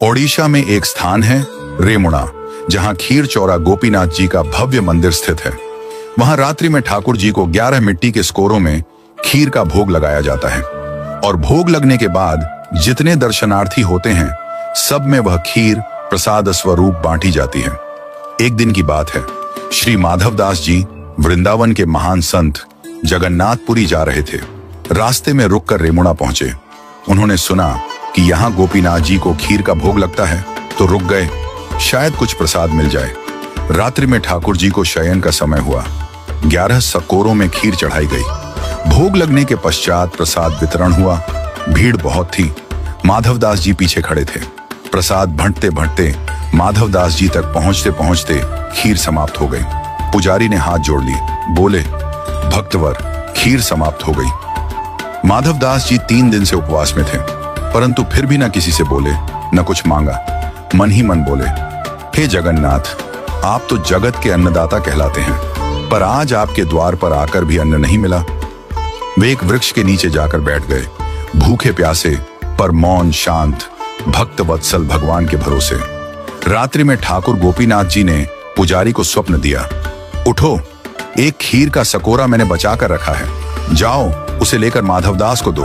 ओडिशा में एक स्थान है रेमुणा, जहां खीर चौरा गोपीनाथ जी का भव्य मंदिर स्थित है। वहां रात्रि में ठाकुर जी को 11 मिट्टी के स्कोरों में खीर का भोग लगाया जाता है और भोग लगने के बाद जितने दर्शनार्थी होते हैं सब में वह खीर प्रसाद स्वरूप बांटी जाती है। एक दिन की बात है, श्री माधवदास जी वृंदावन के महान संत जगन्नाथपुरी जा रहे थे। रास्ते में रुककर रेमुणा पहुंचे। उन्होंने सुना कि यहाँ गोपीनाथ जी को खीर का भोग लगता है, तो रुक गए, शायद कुछ प्रसाद मिल जाए। रात्रि में ठाकुर जी को शयन का समय हुआ। 11 स्कोरों में खीर चढ़ाई गई। भोग लगने के पश्चात प्रसाद वितरण हुआ। भीड़ बहुत थी। माधवदास जी पीछे खड़े थे। प्रसाद भंटते भंटते माधवदास जी तक पहुंचते पहुंचते खीर समाप्त हो गई। पुजारी ने हाथ जोड़ लिए, बोले, भक्तवर, खीर समाप्त हो गई। माधवदास जी 3 दिन से उपवास में थे, परंतु फिर भी न किसी से बोले, न कुछ मांगा। मन ही मन बोले, हे जगन्नाथ, आप तो जगत के अन्नदाता कहलाते हैं, पर आज आपके द्वार पर आकर भी अन्न नहीं मिला। वे एक वृक्ष के नीचे जाकर बैठ गए, भूखे प्यासे पर मौन शांत भक्त वत्सल भगवान के भरोसे। रात्रि में ठाकुर गोपीनाथ जी ने पुजारी को स्वप्न दिया, उठो, एक खीर का सकोरा मैंने बचा कर रखा है, जाओ उसे लेकर माधवदास को दो,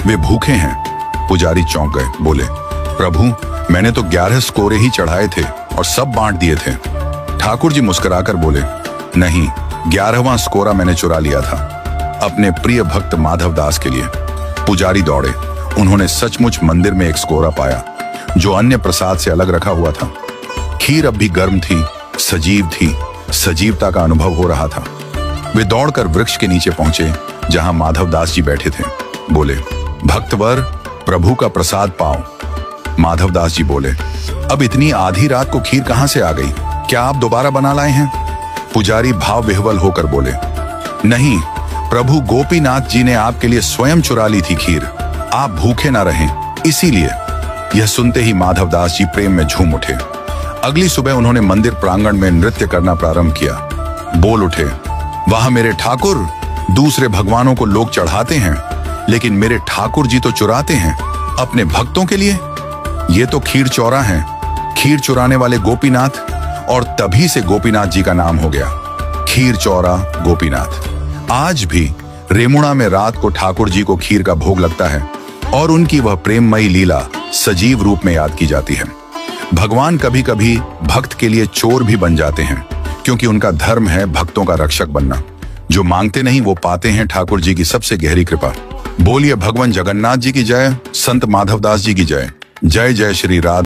वे भूखे हैं। पुजारी चौंक गए, बोले, प्रभु, मैंने तो 11 स्कोरे ही चढ़ाए थे और सब बांट दिए थे। ठाकुर जी मुस्कुराकर बोले, नहीं, 11वां स्कोरा मैंने चुरा लिया था, अपने प्रिय भक्त माधवदास के लिए। पुजारी दौड़े। उन्होंने सचमुच मंदिर में एक स्कोरा पाया, जो अन्य प्रसाद से अलग रखा हुआ था। खीर अब भी गर्म थी, सजीव थी, सजीवता का अनुभव हो रहा था। वे दौड़कर वृक्ष के नीचे पहुंचे, जहां माधवदास जी बैठे थे। बोले, भक्तवर, प्रभु का प्रसाद पाओ। माधवदास जी बोले, अब इतनी आधी रात को खीर कहां से आ गई? क्या आप दोबारा बना लाए हैं? पुजारी भाव विह्वल होकर बोले, नहीं, प्रभु गोपीनाथ जी ने आपके लिए स्वयं चुरा ली थी खीर, आप भूखे ना रहें, इसीलिए। यह सुनते ही माधवदास जी प्रेम में झूम उठे। अगली सुबह उन्होंने मंदिर प्रांगण में नृत्य करना प्रारंभ किया। बोल उठे, वाह मेरे ठाकुर, दूसरे भगवानों को लोग चढ़ाते हैं, लेकिन मेरे ठाकुर जी तो चुराते हैं अपने भक्तों के लिए। ये तो खीर चौरा है, खीर चुराने वाले गोपीनाथ। और तभी से गोपीनाथ जी का नाम हो गया, खीर चौरा गोपीनाथ। आज भी रेमुणा में रात को ठाकुर जी को खीर का भोग लगता है और उनकी वह प्रेममयी लीला सजीव रूप में याद की जाती है। भगवान कभी कभी भक्त के लिए चोर भी बन जाते हैं, क्योंकि उनका धर्म है भक्तों का रक्षक बनना। जो मांगते नहीं वो पाते हैं ठाकुर जी की सबसे गहरी कृपा। बोलिए भगवान जगन्नाथ जी की जय, संत माधवदास जी की जय। जय जय श्री राधे।